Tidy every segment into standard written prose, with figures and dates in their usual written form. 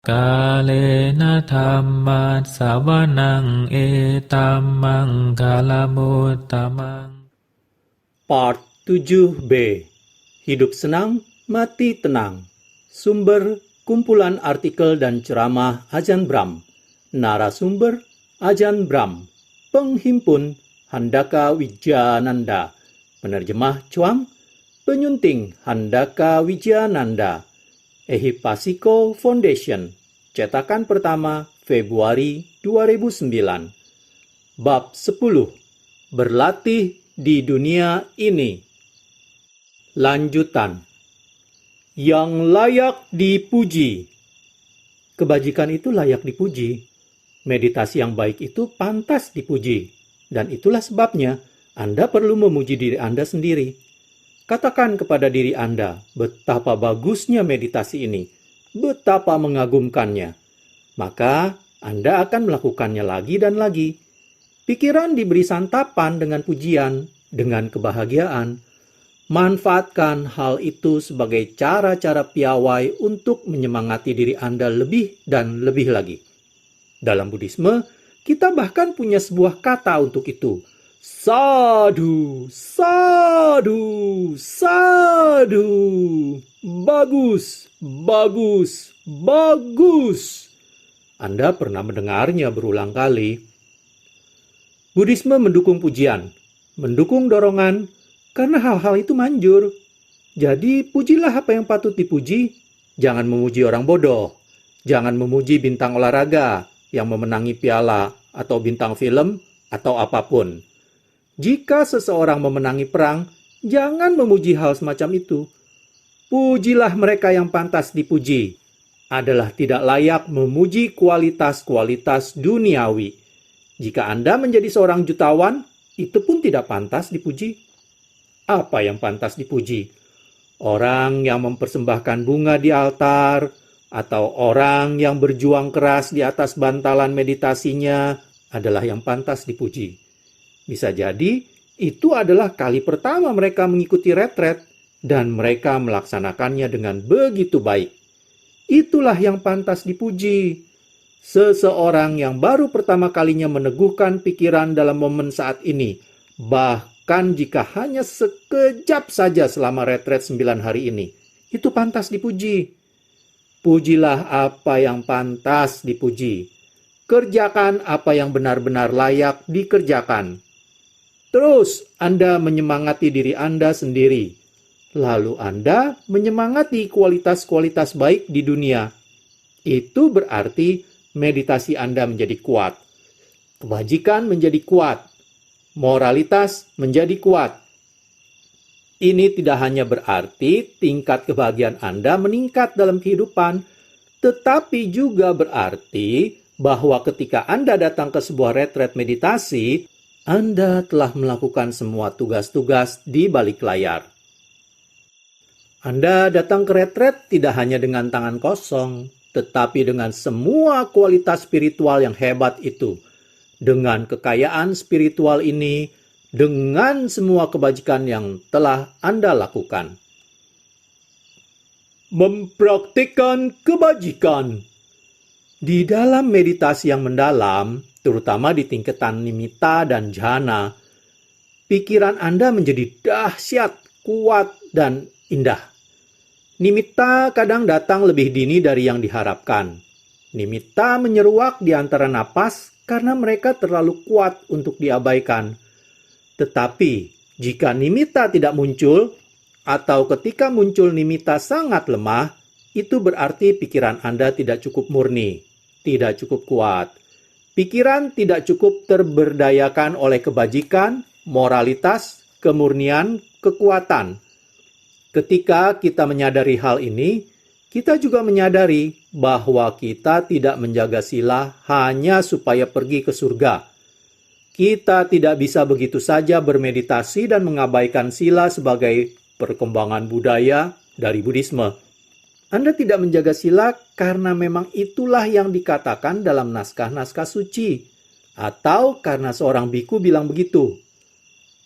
Kalena dhammat sawanang etamang kalamutamang. Part 7b. Hidup senang, mati tenang. Sumber, kumpulan artikel dan ceramah Ajahn Brahm. Narasumber, Ajahn Brahm. Penghimpun, Handaka Wijayananda. Penerjemah Chuang. Penyunting, Handaka Wijayananda. Ehipasiko Foundation. Cetakan pertama, Februari 2009. Bab 10. Berlatih di dunia ini. Lanjutan. Yang layak dipuji. Kebajikan itu layak dipuji. Meditasi yang baik itu pantas dipuji. Dan itulah sebabnya Anda perlu memuji diri Anda sendiri. Katakan kepada diri Anda, betapa bagusnya meditasi ini, betapa mengagumkannya. Maka Anda akan melakukannya lagi dan lagi. Pikiran diberi santapan dengan pujian, dengan kebahagiaan. Manfaatkan hal itu sebagai cara-cara piawai untuk menyemangati diri Anda lebih dan lebih lagi. Dalam Buddhisme, kita bahkan punya sebuah kata untuk itu. Sadhu, sadhu, sadhu. Bagus, bagus, bagus. Anda pernah mendengarnya berulang kali. Buddhisme mendukung pujian, mendukung dorongan, karena hal-hal itu manjur. Jadi, pujilah apa yang patut dipuji. Jangan memuji orang bodoh. Jangan memuji bintang olahraga yang memenangi piala atau bintang film atau apapun. Jika seseorang memenangi perang, jangan memuji hal semacam itu. Pujilah mereka yang pantas dipuji. Adalah tidak layak memuji kualitas-kualitas duniawi. Jika Anda menjadi seorang jutawan, itu pun tidak pantas dipuji. Apa yang pantas dipuji? Orang yang mempersembahkan bunga di altar, atau orang yang berjuang keras di atas bantalan meditasinya adalah yang pantas dipuji. Bisa jadi, itu adalah kali pertama mereka mengikuti retret, dan mereka melaksanakannya dengan begitu baik. Itulah yang pantas dipuji. Seseorang yang baru pertama kalinya meneguhkan pikiran dalam momen saat ini, bahkan jika hanya sekejap saja selama retret 9 hari ini, itu pantas dipuji. Pujilah apa yang pantas dipuji. Kerjakan apa yang benar-benar layak dikerjakan. Terus Anda menyemangati diri Anda sendiri. Lalu Anda menyemangati kualitas-kualitas baik di dunia. Itu berarti meditasi Anda menjadi kuat. Kebajikan menjadi kuat. Moralitas menjadi kuat. Ini tidak hanya berarti tingkat kebahagiaan Anda meningkat dalam kehidupan, tetapi juga berarti bahwa ketika Anda datang ke sebuah retret meditasi, Anda telah melakukan semua tugas-tugas di balik layar. Anda datang ke retret tidak hanya dengan tangan kosong, tetapi dengan semua kualitas spiritual yang hebat itu. Dengan kekayaan spiritual ini, dengan semua kebajikan yang telah Anda lakukan. Mempraktikkan kebajikan. Di dalam meditasi yang mendalam, terutama di tingkatan nimitta dan jhana, pikiran Anda menjadi dahsyat, kuat, dan indah. Nimitta kadang datang lebih dini dari yang diharapkan. Nimitta menyeruak di antara napas karena mereka terlalu kuat untuk diabaikan. Tetapi, jika nimitta tidak muncul, atau ketika muncul nimitta sangat lemah, itu berarti pikiran Anda tidak cukup murni, tidak cukup kuat. Pikiran tidak cukup terberdayakan oleh kebajikan, moralitas, kemurnian, kekuatan. Ketika kita menyadari hal ini, kita juga menyadari bahwa kita tidak menjaga sila hanya supaya pergi ke surga. Kita tidak bisa begitu saja bermeditasi dan mengabaikan sila sebagai perkembangan budaya dari Buddhisme. Anda tidak menjaga sila karena memang itulah yang dikatakan dalam naskah-naskah suci, atau karena seorang biku bilang begitu.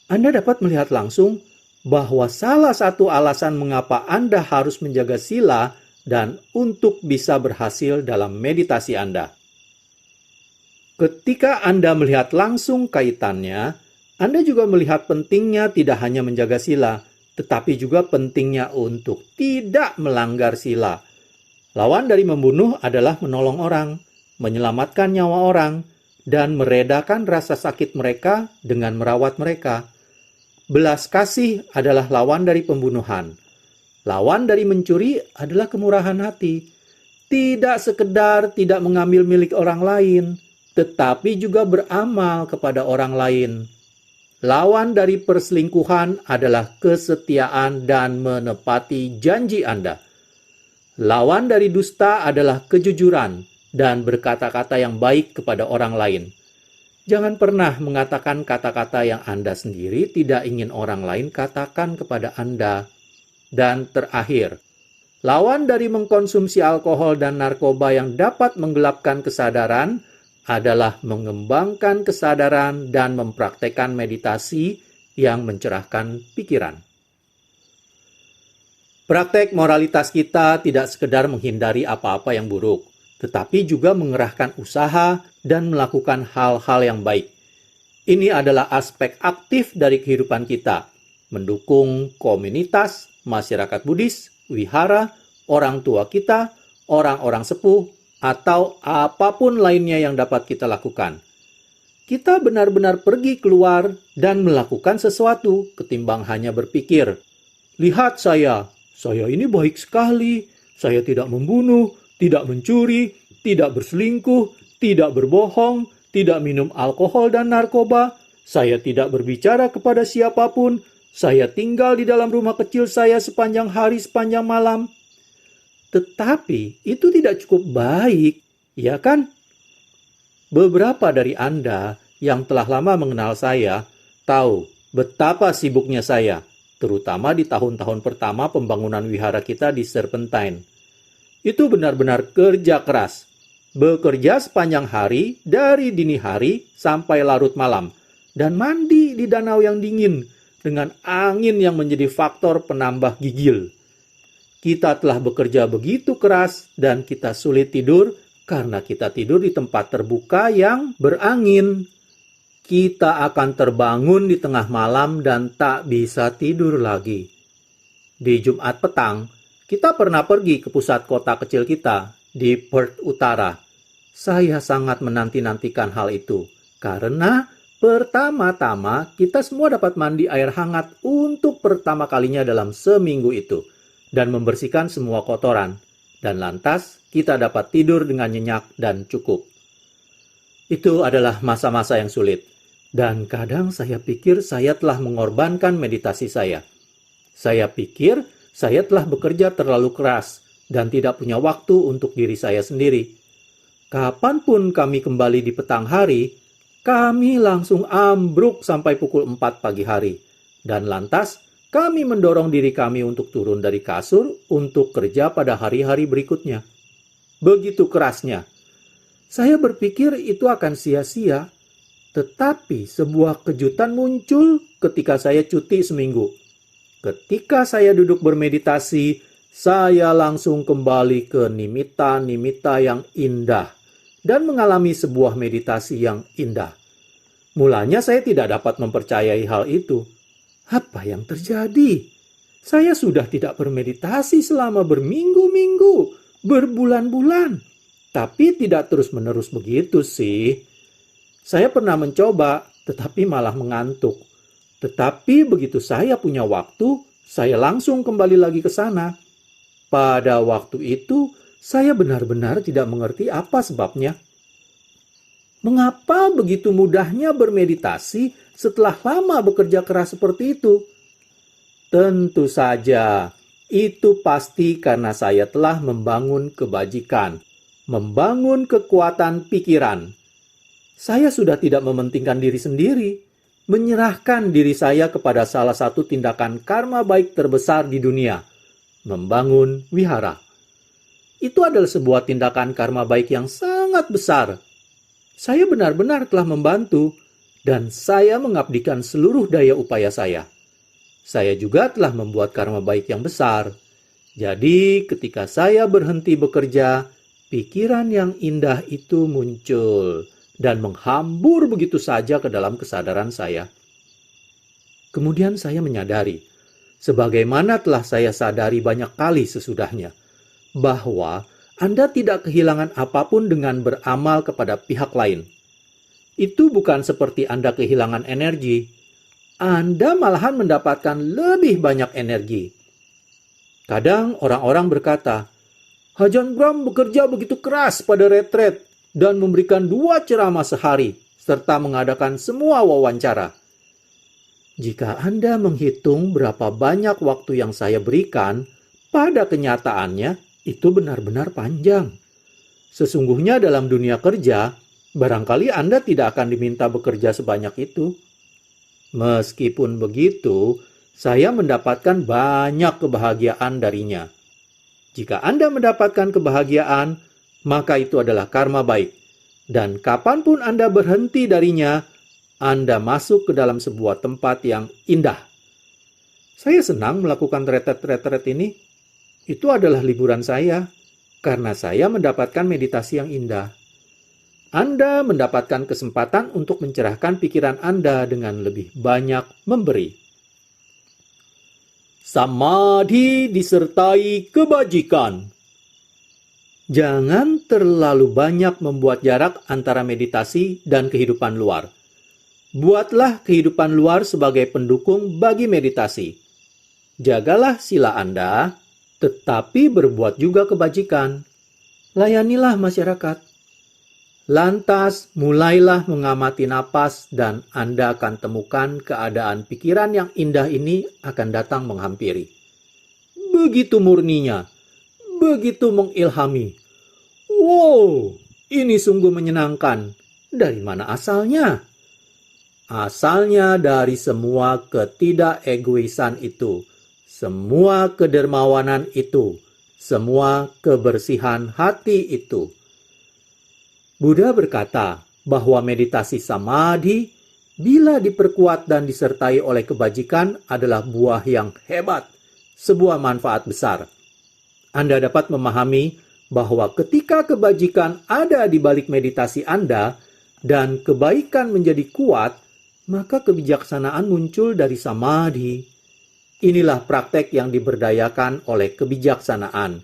Anda dapat melihat langsung bahwa salah satu alasan mengapa Anda harus menjaga sila dan untuk bisa berhasil dalam meditasi Anda. Ketika Anda melihat langsung kaitannya, Anda juga melihat pentingnya tidak hanya menjaga sila, tetapi juga pentingnya untuk tidak melanggar sila. Lawan dari membunuh adalah menolong orang, menyelamatkan nyawa orang, dan meredakan rasa sakit mereka dengan merawat mereka. Belas kasih adalah lawan dari pembunuhan. Lawan dari mencuri adalah kemurahan hati. Tidak sekedar tidak mengambil milik orang lain, tetapi juga beramal kepada orang lain. Lawan dari perselingkuhan adalah kesetiaan dan menepati janji Anda. Lawan dari dusta adalah kejujuran dan berkata-kata yang baik kepada orang lain. Jangan pernah mengatakan kata-kata yang Anda sendiri tidak ingin orang lain katakan kepada Anda. Dan terakhir, lawan dari mengkonsumsi alkohol dan narkoba yang dapat menggelapkan kesadaran adalah mengembangkan kesadaran dan mempraktekkan meditasi yang mencerahkan pikiran. Praktek moralitas kita tidak sekedar menghindari apa-apa yang buruk, tetapi juga mengerahkan usaha dan melakukan hal-hal yang baik. Ini adalah aspek aktif dari kehidupan kita, mendukung komunitas, masyarakat Buddhis, wihara, orang tua kita, orang-orang sepuh, atau apapun lainnya yang dapat kita lakukan. Kita benar-benar pergi keluar dan melakukan sesuatu ketimbang hanya berpikir, "Lihat saya ini baik sekali, saya tidak membunuh, tidak mencuri, tidak berselingkuh, tidak berbohong, tidak minum alkohol dan narkoba, saya tidak berbicara kepada siapapun, saya tinggal di dalam rumah kecil saya sepanjang hari, sepanjang malam." Tetapi itu tidak cukup baik, ya kan? Beberapa dari Anda yang telah lama mengenal saya tahu betapa sibuknya saya, terutama di tahun-tahun pertama pembangunan wihara kita di Serpentine. Itu benar-benar kerja keras. Bekerja sepanjang hari, dari dini hari sampai larut malam. Dan mandi di danau yang dingin, dengan angin yang menjadi faktor penambah gigil. Kita telah bekerja begitu keras dan kita sulit tidur karena kita tidur di tempat terbuka yang berangin. Kita akan terbangun di tengah malam dan tak bisa tidur lagi. Di Jumat petang, kita pernah pergi ke pusat kota kecil kita di Perth Utara. Saya sangat menanti-nantikan hal itu karena pertama-tama kita semua dapat mandi air hangat untuk pertama kalinya dalam seminggu itu dan membersihkan semua kotoran. Dan lantas kita dapat tidur dengan nyenyak dan cukup. Itu adalah masa-masa yang sulit. Dan kadang saya pikir saya telah mengorbankan meditasi saya. Saya pikir saya telah bekerja terlalu keras dan tidak punya waktu untuk diri saya sendiri. Kapanpun kami kembali di petang hari, kami langsung ambruk sampai pukul 4 pagi hari. Dan lantas kami mendorong diri kami untuk turun dari kasur untuk kerja pada hari-hari berikutnya. Begitu kerasnya. Saya berpikir itu akan sia-sia. Tetapi sebuah kejutan muncul ketika saya cuti seminggu. Ketika saya duduk bermeditasi, saya langsung kembali ke nimitta-nimitta yang indah dan mengalami sebuah meditasi yang indah. Mulanya saya tidak dapat mempercayai hal itu. Apa yang terjadi? Saya sudah tidak bermeditasi selama berminggu-minggu, berbulan-bulan, tapi tidak terus-menerus begitu sih. Saya pernah mencoba, tetapi malah mengantuk. Tetapi begitu saya punya waktu, saya langsung kembali lagi ke sana. Pada waktu itu, saya benar-benar tidak mengerti apa sebabnya. Mengapa begitu mudahnya bermeditasi setelah lama bekerja keras seperti itu? Tentu saja, itu pasti karena saya telah membangun kebajikan, membangun kekuatan pikiran. Saya sudah tidak mementingkan diri sendiri, menyerahkan diri saya kepada salah satu tindakan karma baik terbesar di dunia, membangun wihara. Itu adalah sebuah tindakan karma baik yang sangat besar. Saya benar-benar telah membantu, dan saya mengabdikan seluruh daya upaya saya. Saya juga telah membuat karma baik yang besar. Jadi ketika saya berhenti bekerja, pikiran yang indah itu muncul dan menghambur begitu saja ke dalam kesadaran saya. Kemudian saya menyadari, sebagaimana telah saya sadari banyak kali sesudahnya, bahwa Anda tidak kehilangan apapun dengan beramal kepada pihak lain. Itu bukan seperti Anda kehilangan energi. Anda malahan mendapatkan lebih banyak energi. Kadang orang-orang berkata, Hajan Bram bekerja begitu keras pada retret dan memberikan 2 ceramah sehari, serta mengadakan semua wawancara. Jika Anda menghitung berapa banyak waktu yang saya berikan, pada kenyataannya itu benar-benar panjang. Sesungguhnya dalam dunia kerja, barangkali Anda tidak akan diminta bekerja sebanyak itu. Meskipun begitu, saya mendapatkan banyak kebahagiaan darinya. Jika Anda mendapatkan kebahagiaan, maka itu adalah karma baik. Dan kapanpun Anda berhenti darinya, Anda masuk ke dalam sebuah tempat yang indah. Saya senang melakukan retret-retret ini. Itu adalah liburan saya, karena saya mendapatkan meditasi yang indah. Anda mendapatkan kesempatan untuk mencerahkan pikiran Anda dengan lebih banyak memberi. Samadhi disertai kebajikan. Jangan terlalu banyak membuat jarak antara meditasi dan kehidupan luar. Buatlah kehidupan luar sebagai pendukung bagi meditasi. Jagalah sila Anda, tetapi berbuat juga kebajikan. Layanilah masyarakat. Lantas, mulailah mengamati napas dan Anda akan temukan keadaan pikiran yang indah ini akan datang menghampiri. Begitu murninya, begitu mengilhami. Wow, ini sungguh menyenangkan. Dari mana asalnya? Asalnya dari semua ketidakegoisan itu, semua kedermawanan itu, semua kebersihan hati itu. Buddha berkata bahwa meditasi samadhi bila diperkuat dan disertai oleh kebajikan adalah buah yang hebat, sebuah manfaat besar. Anda dapat memahami bahwa ketika kebajikan ada di balik meditasi Anda dan kebaikan menjadi kuat, maka kebijaksanaan muncul dari samadhi. Inilah praktek yang diberdayakan oleh kebijaksanaan,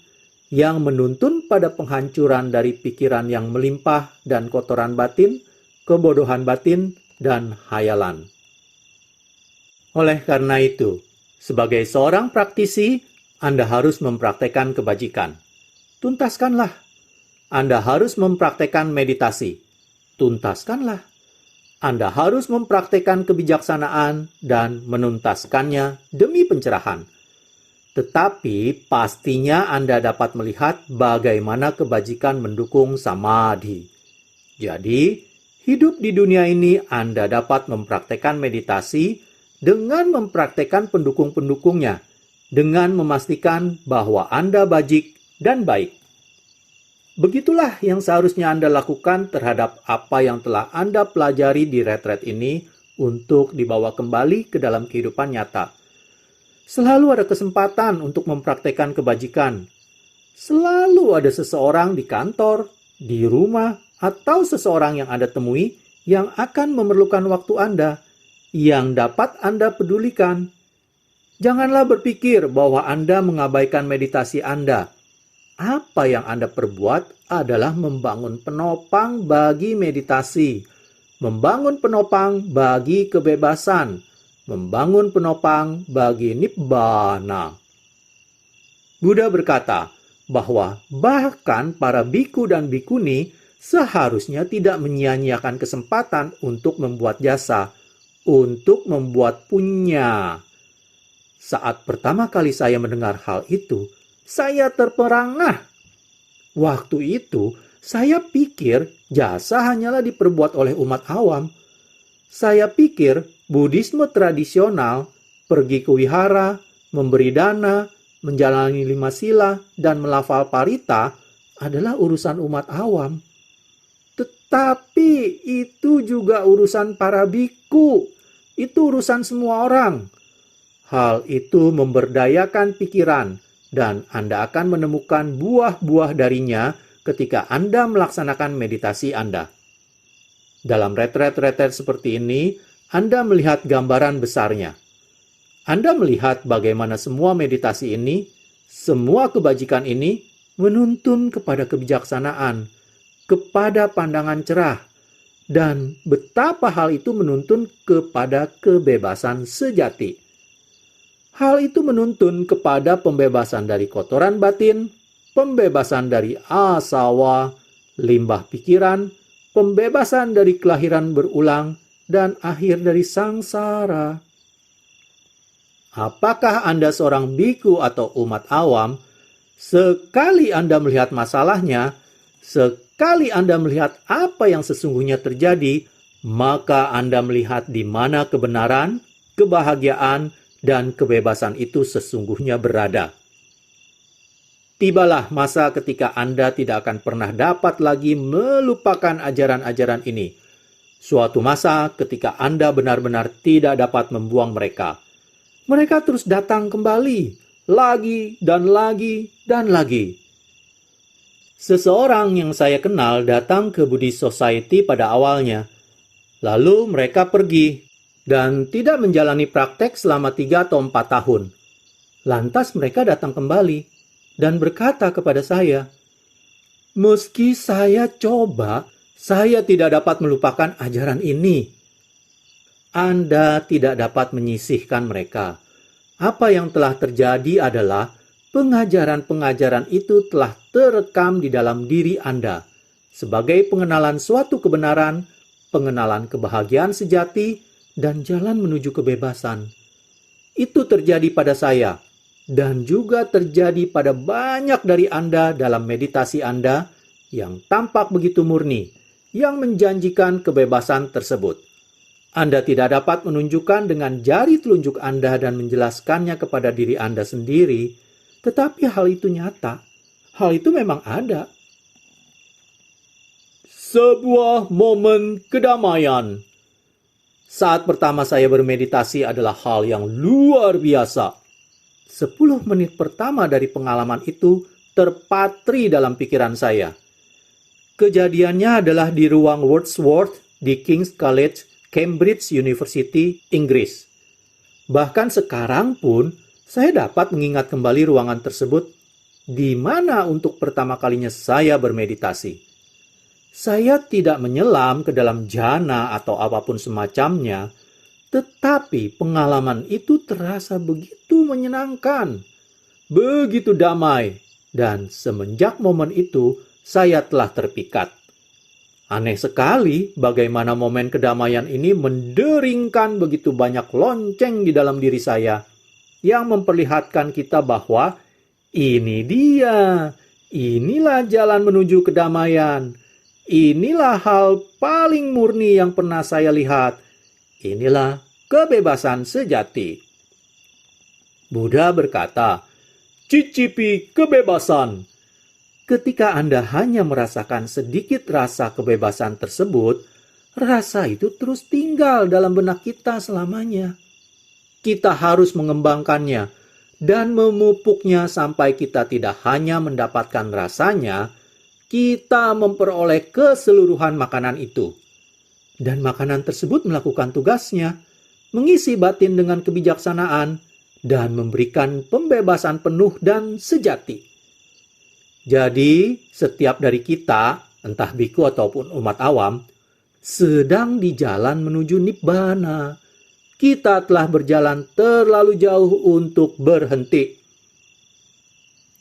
yang menuntun pada penghancuran dari pikiran yang melimpah dan kotoran batin, kebodohan batin, dan hayalan. Oleh karena itu, sebagai seorang praktisi, Anda harus mempraktekkan kebajikan. Tuntaskanlah. Anda harus mempraktekkan meditasi. Tuntaskanlah. Anda harus mempraktekkan kebijaksanaan dan menuntaskannya demi pencerahan. Tetapi pastinya Anda dapat melihat bagaimana kebajikan mendukung samadhi. Jadi, hidup di dunia ini Anda dapat mempraktekkan meditasi dengan mempraktekkan pendukung-pendukungnya, dengan memastikan bahwa Anda bajik dan baik. Begitulah yang seharusnya Anda lakukan terhadap apa yang telah Anda pelajari di retret ini untuk dibawa kembali ke dalam kehidupan nyata. Selalu ada kesempatan untuk mempraktekkan kebajikan. Selalu ada seseorang di kantor, di rumah, atau seseorang yang Anda temui yang akan memerlukan waktu Anda, yang dapat Anda pedulikan. Janganlah berpikir bahwa Anda mengabaikan meditasi Anda. Apa yang Anda perbuat adalah membangun penopang bagi meditasi, membangun penopang bagi kebebasan, membangun penopang bagi nibbana. Buddha berkata bahwa bahkan para biku dan bikuni seharusnya tidak menyia-nyiakan kesempatan untuk membuat jasa, untuk membuat punya. Saat pertama kali saya mendengar hal itu, saya terperangah. Waktu itu, saya pikir jasa hanyalah diperbuat oleh umat awam. Saya pikir Buddhisme tradisional, pergi ke wihara, memberi dana, menjalani 5 sila, dan melafal parita adalah urusan umat awam. Tetapi itu juga urusan para biku. Itu urusan semua orang. Hal itu memberdayakan pikiran, dan Anda akan menemukan buah-buah darinya ketika Anda melaksanakan meditasi Anda. Dalam retret-retret seperti ini, Anda melihat gambaran besarnya. Anda melihat bagaimana semua meditasi ini, semua kebajikan ini menuntun kepada kebijaksanaan, kepada pandangan cerah, dan betapa hal itu menuntun kepada kebebasan sejati. Hal itu menuntun kepada pembebasan dari kotoran batin, pembebasan dari asawa, limbah pikiran, pembebasan dari kelahiran berulang, dan akhir dari sangsara. Apakah Anda seorang biku atau umat awam? Sekali Anda melihat masalahnya, sekali Anda melihat apa yang sesungguhnya terjadi, maka Anda melihat di mana kebenaran, kebahagiaan, dan kebebasan itu sesungguhnya berada. Tibalah masa ketika Anda tidak akan pernah dapat lagi melupakan ajaran-ajaran ini. Suatu masa ketika Anda benar-benar tidak dapat membuang mereka. Mereka terus datang kembali, lagi dan lagi dan lagi. Seseorang yang saya kenal datang ke Buddhist Society pada awalnya. Lalu mereka pergi dan tidak menjalani praktek selama 3 atau 4 tahun. Lantas mereka datang kembali dan berkata kepada saya, "Meski saya coba, saya tidak dapat melupakan ajaran ini." Anda tidak dapat menyisihkan mereka. Apa yang telah terjadi adalah pengajaran-pengajaran itu telah terekam di dalam diri Anda sebagai pengenalan suatu kebenaran, pengenalan kebahagiaan sejati, dan jalan menuju kebebasan. Itu terjadi pada saya dan juga terjadi pada banyak dari Anda dalam meditasi Anda yang tampak begitu murni, yang menjanjikan kebebasan tersebut. Anda tidak dapat menunjukkan dengan jari telunjuk Anda dan menjelaskannya kepada diri Anda sendiri, tetapi hal itu nyata. Hal itu memang ada. Sebuah momen kedamaian. Saat pertama saya bermeditasi adalah hal yang luar biasa. 10 menit pertama dari pengalaman itu terpatri dalam pikiran saya. Kejadiannya adalah di ruang Wordsworth di King's College, Cambridge University, Inggris. Bahkan sekarang pun, saya dapat mengingat kembali ruangan tersebut di mana untuk pertama kalinya saya bermeditasi. Saya tidak menyelam ke dalam jana atau apapun semacamnya, tetapi pengalaman itu terasa begitu menyenangkan, begitu damai, dan semenjak momen itu, saya telah terpikat. Aneh sekali bagaimana momen kedamaian ini menderingkan begitu banyak lonceng di dalam diri saya yang memperlihatkan kita bahwa ini dia, inilah jalan menuju kedamaian, inilah hal paling murni yang pernah saya lihat, inilah kebebasan sejati. Buddha berkata, "Cicipi kebebasan." Ketika Anda hanya merasakan sedikit rasa kebebasan tersebut, rasa itu terus tinggal dalam benak kita selamanya. Kita harus mengembangkannya dan memupuknya sampai kita tidak hanya mendapatkan rasanya, kita memperoleh keseluruhan makanan itu. Dan makanan tersebut melakukan tugasnya, mengisi batin dengan kebijaksanaan, dan memberikan pembebasan penuh dan sejati. Jadi, setiap dari kita, entah biku ataupun umat awam, sedang di jalan menuju Nibbana. Kita telah berjalan terlalu jauh untuk berhenti.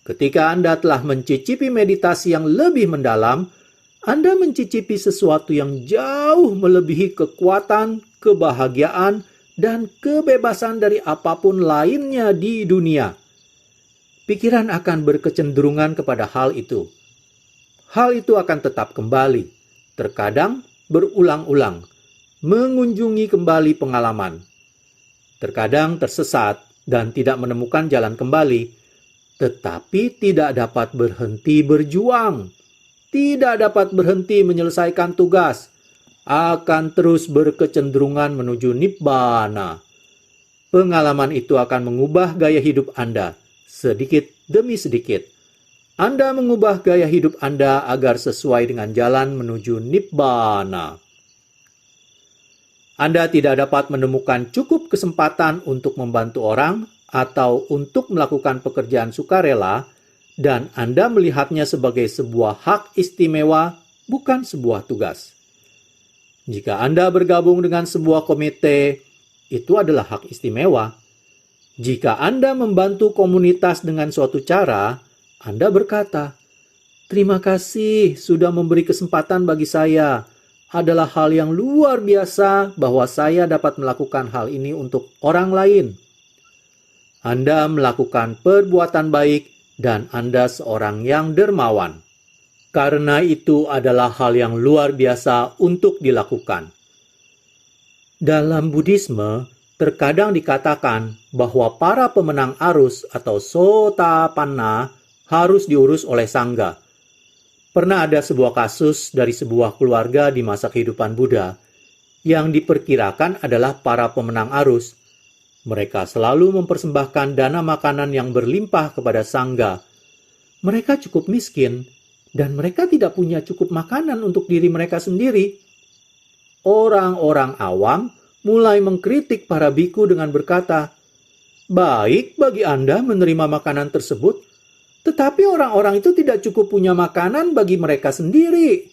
Ketika Anda telah mencicipi meditasi yang lebih mendalam, Anda mencicipi sesuatu yang jauh melebihi kekuatan, kebahagiaan, dan kebebasan dari apapun lainnya di dunia. Pikiran akan berkecenderungan kepada hal itu. Hal itu akan tetap kembali, terkadang berulang-ulang, mengunjungi kembali pengalaman. Terkadang tersesat dan tidak menemukan jalan kembali, tetapi tidak dapat berhenti berjuang, tidak dapat berhenti menyelesaikan tugas, akan terus berkecenderungan menuju Nibbana. Pengalaman itu akan mengubah gaya hidup Anda, sedikit demi sedikit. Anda mengubah gaya hidup Anda agar sesuai dengan jalan menuju Nibbana. Anda tidak dapat menemukan cukup kesempatan untuk membantu orang atau untuk melakukan pekerjaan sukarela, dan Anda melihatnya sebagai sebuah hak istimewa, bukan sebuah tugas. Jika Anda bergabung dengan sebuah komite, itu adalah hak istimewa. Jika Anda membantu komunitas dengan suatu cara, Anda berkata, "Terima kasih sudah memberi kesempatan bagi saya. Adalah hal yang luar biasa bahwa saya dapat melakukan hal ini untuk orang lain." Anda melakukan perbuatan baik dan Anda seorang yang dermawan. Karena itu adalah hal yang luar biasa untuk dilakukan. Dalam Buddhisme, terkadang dikatakan bahwa para pemenang arus atau sotapanna harus diurus oleh sangga. Pernah ada sebuah kasus dari sebuah keluarga di masa kehidupan Buddha yang diperkirakan adalah para pemenang arus. Mereka selalu mempersembahkan dana makanan yang berlimpah kepada sangga. Mereka cukup miskin dan mereka tidak punya cukup makanan untuk diri mereka sendiri. Orang-orang awam mulai mengkritik para biku dengan berkata, "Baik bagi Anda menerima makanan tersebut, tetapi orang-orang itu tidak cukup punya makanan bagi mereka sendiri."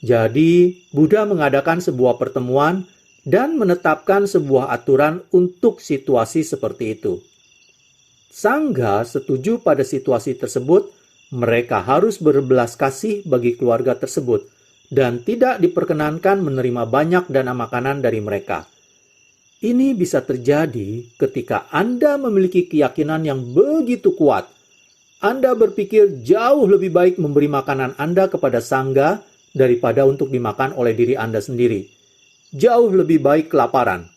Jadi, Buddha mengadakan sebuah pertemuan dan menetapkan sebuah aturan untuk situasi seperti itu. Sangga setuju pada situasi tersebut, mereka harus berbelas kasih bagi keluarga tersebut dan tidak diperkenankan menerima banyak dana makanan dari mereka. Ini bisa terjadi ketika Anda memiliki keyakinan yang begitu kuat. Anda berpikir jauh lebih baik memberi makanan Anda kepada sangga daripada untuk dimakan oleh diri Anda sendiri. Jauh lebih baik kelaparan.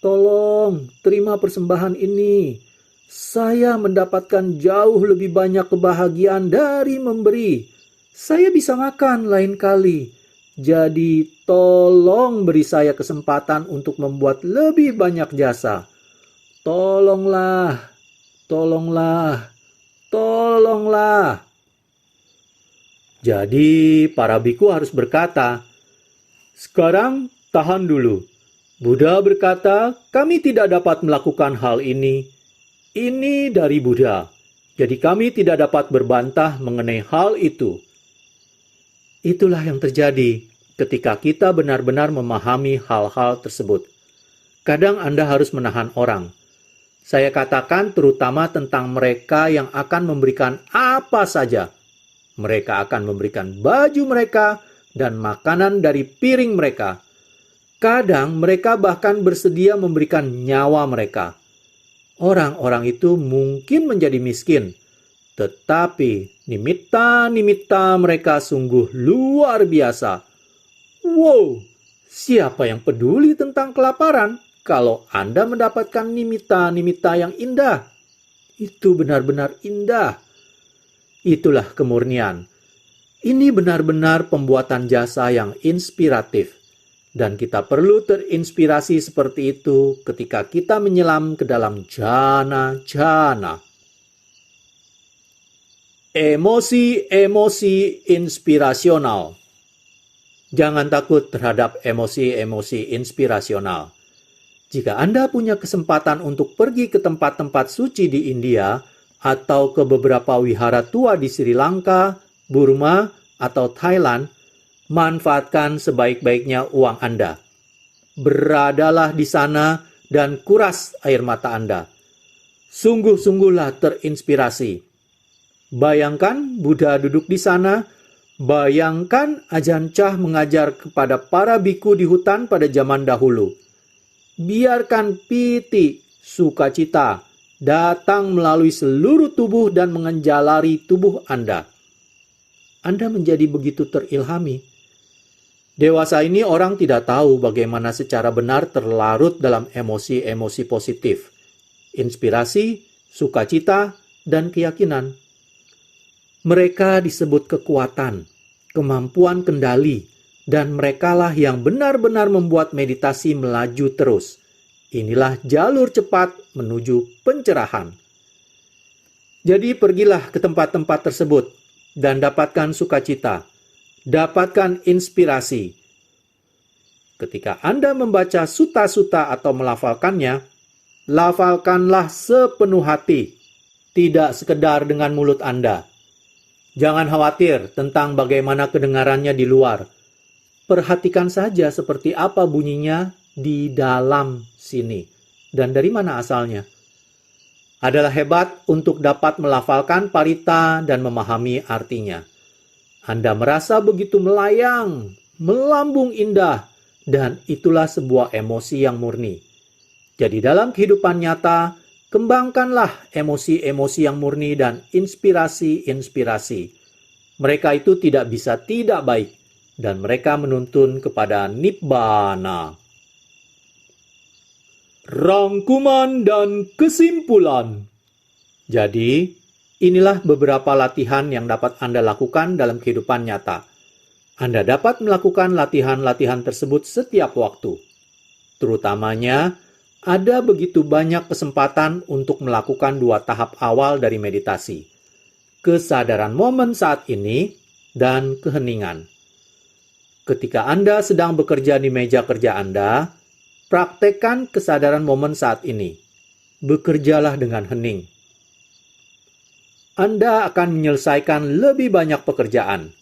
"Tolong, terima persembahan ini. Saya mendapatkan jauh lebih banyak kebahagiaan dari memberi. Saya bisa makan lain kali. Jadi tolong beri saya kesempatan untuk membuat lebih banyak jasa. Tolonglah, tolonglah, tolonglah." Jadi para biku harus berkata, "Sekarang tahan dulu. Buddha berkata, kami tidak dapat melakukan hal ini. Ini dari Buddha. Jadi kami tidak dapat berbantah mengenai hal itu." Itulah yang terjadi ketika kita benar-benar memahami hal-hal tersebut. Kadang Anda harus menahan orang. Saya katakan terutama tentang mereka yang akan memberikan apa saja. Mereka akan memberikan baju mereka dan makanan dari piring mereka. Kadang mereka bahkan bersedia memberikan nyawa mereka. Orang-orang itu mungkin menjadi miskin, tetapi nimitta-nimitta mereka sungguh luar biasa. Wow, siapa yang peduli tentang kelaparan kalau Anda mendapatkan nimitta-nimitta yang indah? Itu benar-benar indah. Itulah kemurnian. Ini benar-benar pembuatan jasa yang inspiratif. Dan kita perlu terinspirasi seperti itu ketika kita menyelam ke dalam jana-jana. Emosi-emosi inspirasional. Jangan takut terhadap emosi-emosi inspirasional. Jika Anda punya kesempatan untuk pergi ke tempat-tempat suci di India atau ke beberapa wihara tua di Sri Lanka, Burma, atau Thailand, manfaatkan sebaik-baiknya uang Anda. Beradalah di sana dan kuras air mata Anda. Sungguh-sungguhlah terinspirasi. Bayangkan Buddha duduk di sana. Bayangkan Ajahn Chah mengajar kepada para biku di hutan pada zaman dahulu. Biarkan piti, sukacita, datang melalui seluruh tubuh dan mengenjalari tubuh Anda. Anda menjadi begitu terilhami. Dewasa ini orang tidak tahu bagaimana secara benar terlarut dalam emosi-emosi positif, inspirasi, sukacita, dan keyakinan. Mereka disebut kekuatan, kemampuan kendali, dan merekalah yang benar-benar membuat meditasi melaju terus. Inilah jalur cepat menuju pencerahan. Jadi pergilah ke tempat-tempat tersebut dan dapatkan sukacita, dapatkan inspirasi. Ketika Anda membaca suta-suta atau melafalkannya, lafalkanlah sepenuh hati, tidak sekedar dengan mulut Anda. Jangan khawatir tentang bagaimana kedengarannya di luar. Perhatikan saja seperti apa bunyinya di dalam sini dan dari mana asalnya. Adalah hebat untuk dapat melafalkan parita dan memahami artinya. Anda merasa begitu melayang, melambung indah, dan itulah sebuah emosi yang murni. Jadi dalam kehidupan nyata, kembangkanlah emosi-emosi yang murni dan inspirasi-inspirasi. Mereka itu tidak bisa tidak baik, dan mereka menuntun kepada nibbana. Rangkuman dan kesimpulan. Jadi, inilah beberapa latihan yang dapat Anda lakukan dalam kehidupan nyata. Anda dapat melakukan latihan-latihan tersebut setiap waktu. Terutamanya, ada begitu banyak kesempatan untuk melakukan 2 tahap awal dari meditasi. Kesadaran momen saat ini dan keheningan. Ketika Anda sedang bekerja di meja kerja Anda, praktekkan kesadaran momen saat ini. Bekerjalah dengan hening. Anda akan menyelesaikan lebih banyak pekerjaan.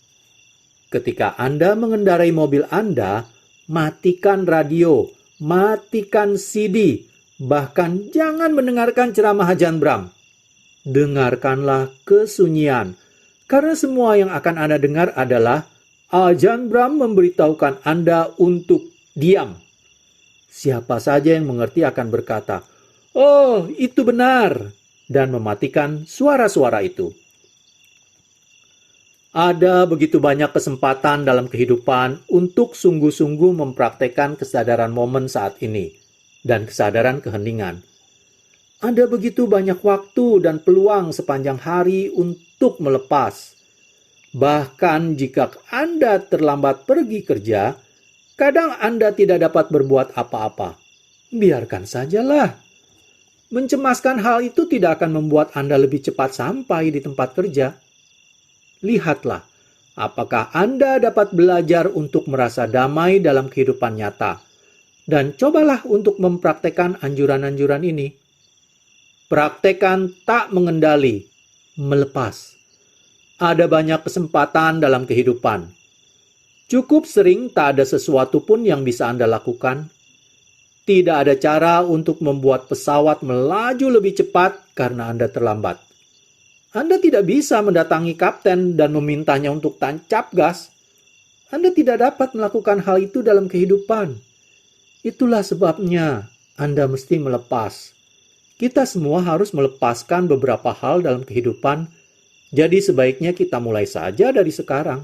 Ketika Anda mengendarai mobil Anda, matikan radio, matikan CD, bahkan jangan mendengarkan ceramah Ajahn Brahm. Dengarkanlah kesunyian, karena semua yang akan Anda dengar adalah Ajahn Brahm memberitahukan Anda untuk diam. Siapa saja yang mengerti akan berkata, "Oh, itu benar," dan mematikan suara-suara itu. Ada begitu banyak kesempatan dalam kehidupan untuk sungguh-sungguh mempraktekkan kesadaran momen saat ini dan kesadaran keheningan. Ada begitu banyak waktu dan peluang sepanjang hari untuk melepas. Bahkan jika Anda terlambat pergi kerja, kadang Anda tidak dapat berbuat apa-apa. Biarkan sajalah. Mencemaskan hal itu tidak akan membuat Anda lebih cepat sampai di tempat kerja. Lihatlah, apakah Anda dapat belajar untuk merasa damai dalam kehidupan nyata. Dan cobalah untuk mempraktekkan anjuran-anjuran ini. Praktekkan tak mengendali, melepas. Ada banyak kesempatan dalam kehidupan. Cukup sering tak ada sesuatu pun yang bisa Anda lakukan. Tidak ada cara untuk membuat pesawat melaju lebih cepat karena Anda terlambat. Anda tidak bisa mendatangi kapten dan memintanya untuk tancap gas. Anda tidak dapat melakukan hal itu dalam kehidupan. Itulah sebabnya Anda mesti melepas. Kita semua harus melepaskan beberapa hal dalam kehidupan. Jadi sebaiknya kita mulai saja dari sekarang.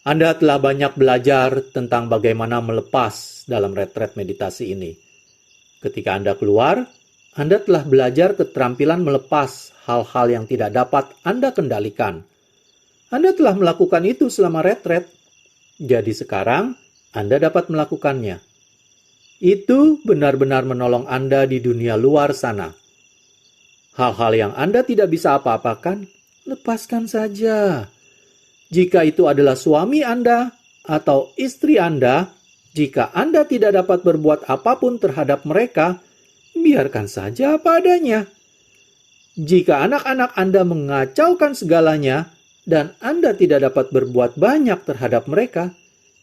Anda telah banyak belajar tentang bagaimana melepas dalam retret meditasi ini. Ketika Anda keluar, Anda telah belajar keterampilan melepas hal-hal yang tidak dapat Anda kendalikan. Anda telah melakukan itu selama retret. Jadi sekarang, Anda dapat melakukannya. Itu benar-benar menolong Anda di dunia luar sana. Hal-hal yang Anda tidak bisa apa-apakan, lepaskan saja. Jika itu adalah suami Anda atau istri Anda, jika Anda tidak dapat berbuat apapun terhadap mereka, biarkan saja apa adanya. Jika anak-anak Anda mengacaukan segalanya dan Anda tidak dapat berbuat banyak terhadap mereka,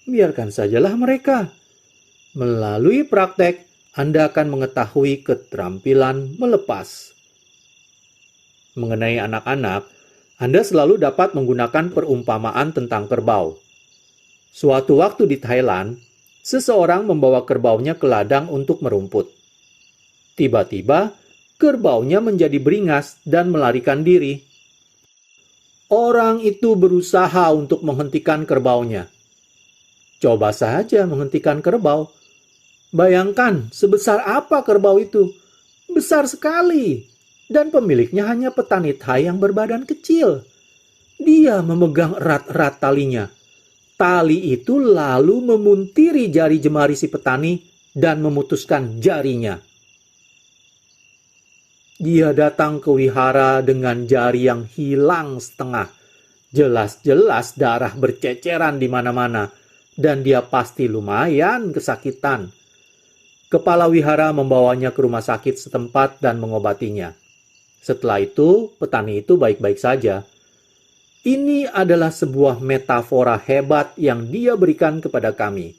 biarkan sajalah mereka. Melalui praktek, Anda akan mengetahui keterampilan melepas. Mengenai anak-anak, Anda selalu dapat menggunakan perumpamaan tentang kerbau. Suatu waktu di Thailand, seseorang membawa kerbaunya ke ladang untuk merumput. Tiba-tiba, kerbaunya menjadi beringas dan melarikan diri. Orang itu berusaha untuk menghentikan kerbaunya. Coba saja menghentikan kerbau. Bayangkan sebesar apa kerbau itu. Besar sekali. Dan pemiliknya hanya petani Thai yang berbadan kecil. Dia memegang erat-erat talinya. Tali itu lalu memuntiri jari jemari si petani dan memutuskan jarinya. Dia datang ke wihara dengan jari yang hilang setengah. Jelas-jelas darah berceceran di mana-mana, dan dia pasti lumayan kesakitan. Kepala wihara membawanya ke rumah sakit setempat dan mengobatinya. Setelah itu, petani itu baik-baik saja. Ini adalah sebuah metafora hebat yang dia berikan kepada kami.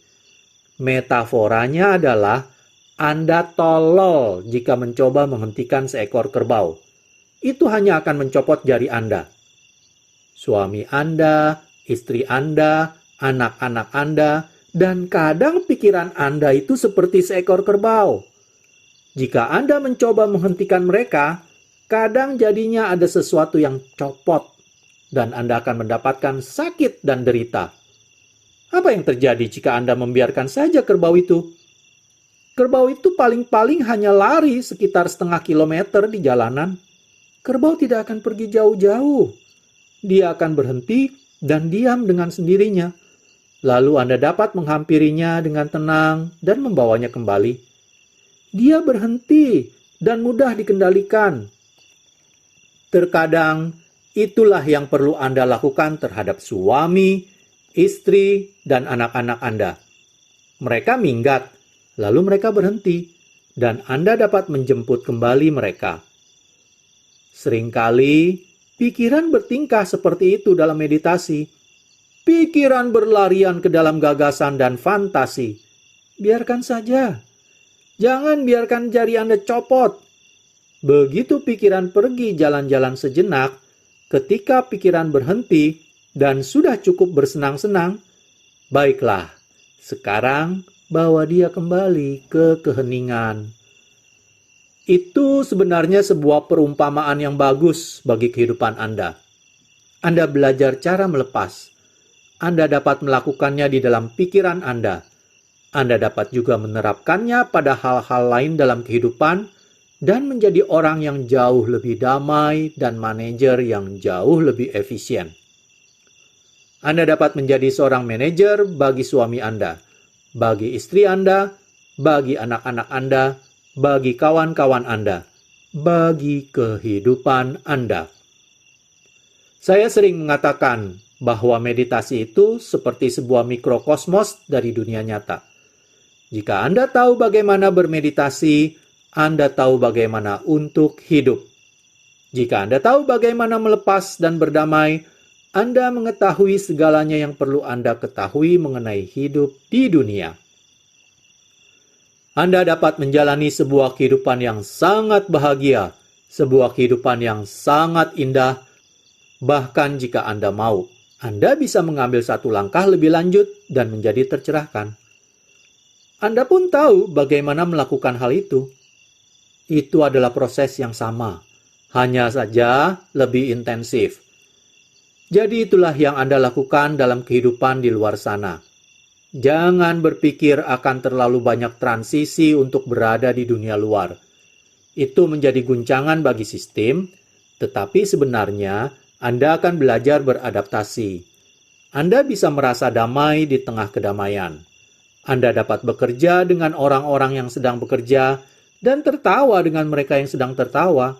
Metaforanya adalah Anda tolol jika mencoba menghentikan seekor kerbau. Itu hanya akan mencopot jari Anda. Suami Anda, istri Anda, anak-anak Anda, dan kadang pikiran Anda itu seperti seekor kerbau. Jika Anda mencoba menghentikan mereka, kadang jadinya ada sesuatu yang copot, dan Anda akan mendapatkan sakit dan derita. Apa yang terjadi jika Anda membiarkan saja kerbau itu? Kerbau itu paling-paling hanya lari sekitar setengah kilometer di jalanan. Kerbau tidak akan pergi jauh-jauh. Dia akan berhenti dan diam dengan sendirinya. Lalu Anda dapat menghampirinya dengan tenang dan membawanya kembali. Dia berhenti dan mudah dikendalikan. Terkadang itulah yang perlu Anda lakukan terhadap suami, istri, dan anak-anak Anda. Mereka minggat, lalu mereka berhenti, dan Anda dapat menjemput kembali mereka. Seringkali pikiran bertingkah seperti itu dalam meditasi. Pikiran berlarian ke dalam gagasan dan fantasi. Biarkan saja. Jangan biarkan jari Anda copot. Begitu pikiran pergi jalan-jalan sejenak, ketika pikiran berhenti dan sudah cukup bersenang-senang, baiklah, sekarang bawa dia kembali ke keheningan. Itu sebenarnya sebuah perumpamaan yang bagus bagi kehidupan Anda. Anda belajar cara melepas. Anda dapat melakukannya di dalam pikiran Anda. Anda dapat juga menerapkannya pada hal-hal lain dalam kehidupan dan menjadi orang yang jauh lebih damai dan manajer yang jauh lebih efisien. Anda dapat menjadi seorang manajer bagi suami Anda, bagi istri Anda, bagi anak-anak Anda, bagi kawan-kawan Anda, bagi kehidupan Anda. Saya sering mengatakan bahwa meditasi itu seperti sebuah mikrokosmos dari dunia nyata. Jika Anda tahu bagaimana bermeditasi, Anda tahu bagaimana untuk hidup. Jika Anda tahu bagaimana melepas dan berdamai, Anda mengetahui segalanya yang perlu Anda ketahui mengenai hidup di dunia. Anda dapat menjalani sebuah kehidupan yang sangat bahagia, sebuah kehidupan yang sangat indah, bahkan jika Anda mau, Anda bisa mengambil satu langkah lebih lanjut dan menjadi tercerahkan. Anda pun tahu bagaimana melakukan hal itu. Itu adalah proses yang sama, hanya saja lebih intensif. Jadi itulah yang Anda lakukan dalam kehidupan di luar sana. Jangan berpikir akan terlalu banyak transisi untuk berada di dunia luar. Itu menjadi guncangan bagi sistem, tetapi sebenarnya Anda akan belajar beradaptasi. Anda bisa merasa damai di tengah kedamaian. Anda dapat bekerja dengan orang-orang yang sedang bekerja dan tertawa dengan mereka yang sedang tertawa.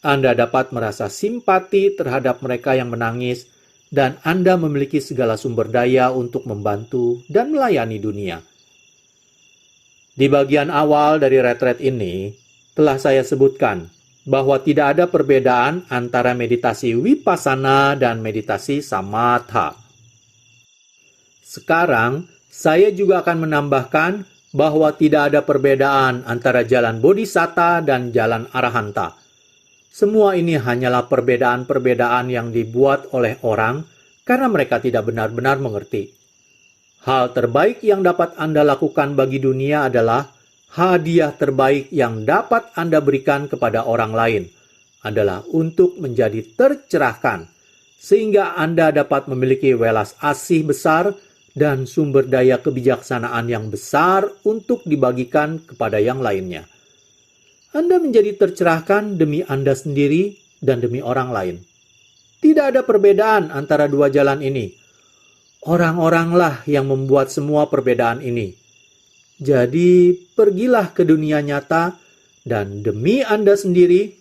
Anda dapat merasa simpati terhadap mereka yang menangis, dan Anda memiliki segala sumber daya untuk membantu dan melayani dunia. Di bagian awal dari retret ini, telah saya sebutkan bahwa tidak ada perbedaan antara meditasi Vipassana dan meditasi Samatha. Sekarang, saya juga akan menambahkan bahwa tidak ada perbedaan antara jalan Bodhisatta dan jalan Arahanta. Semua ini hanyalah perbedaan-perbedaan yang dibuat oleh orang karena mereka tidak benar-benar mengerti. Hal terbaik yang dapat Anda lakukan bagi dunia adalah hadiah terbaik yang dapat Anda berikan kepada orang lain adalah untuk menjadi tercerahkan, sehingga Anda dapat memiliki welas asih besar dan sumber daya kebijaksanaan yang besar untuk dibagikan kepada yang lainnya. Anda menjadi tercerahkan demi Anda sendiri dan demi orang lain. Tidak ada perbedaan antara dua jalan ini. Orang-oranglah yang membuat semua perbedaan ini. Jadi, pergilah ke dunia nyata dan demi Anda sendiri,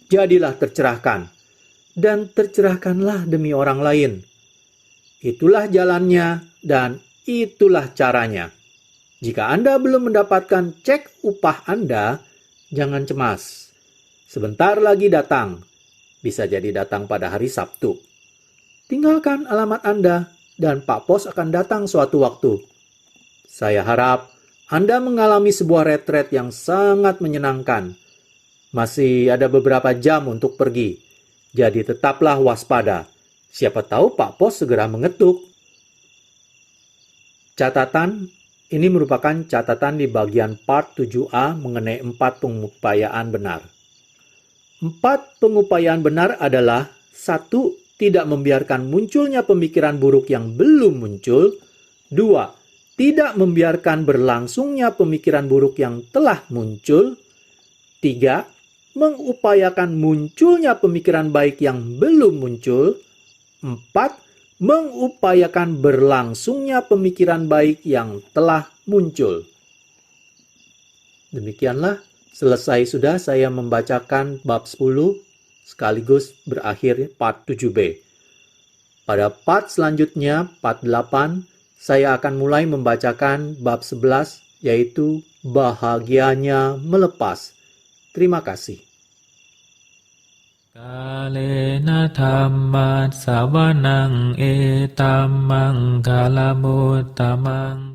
jadilah tercerahkan, dan tercerahkanlah demi orang lain. Itulah jalannya dan itulah caranya. Jika Anda belum mendapatkan cek upah Anda, jangan cemas. Sebentar lagi datang. Bisa jadi datang pada hari Sabtu. Tinggalkan alamat Anda dan Pak Pos akan datang suatu waktu. Saya harap Anda mengalami sebuah retret yang sangat menyenangkan. Masih ada beberapa jam untuk pergi. Jadi tetaplah waspada. Siapa tahu Pak Pos segera mengetuk. Catatan, ini merupakan catatan di bagian part 7a mengenai 4 pengupayaan benar. 4 pengupayaan benar adalah 1. Tidak membiarkan munculnya pemikiran buruk yang belum muncul. 2. Tidak membiarkan berlangsungnya pemikiran buruk yang telah muncul. 3. Mengupayakan munculnya pemikiran baik yang belum muncul. 4. Mengupayakan berlangsungnya pemikiran baik yang telah muncul. Demikianlah, selesai sudah saya membacakan bab 10 sekaligus berakhir part 7b. Pada part selanjutnya, part 8, saya akan mulai membacakan bab 11, yaitu bahagianya melepas. Terima kasih. Kalena dhamma savanang etamang kalamutamang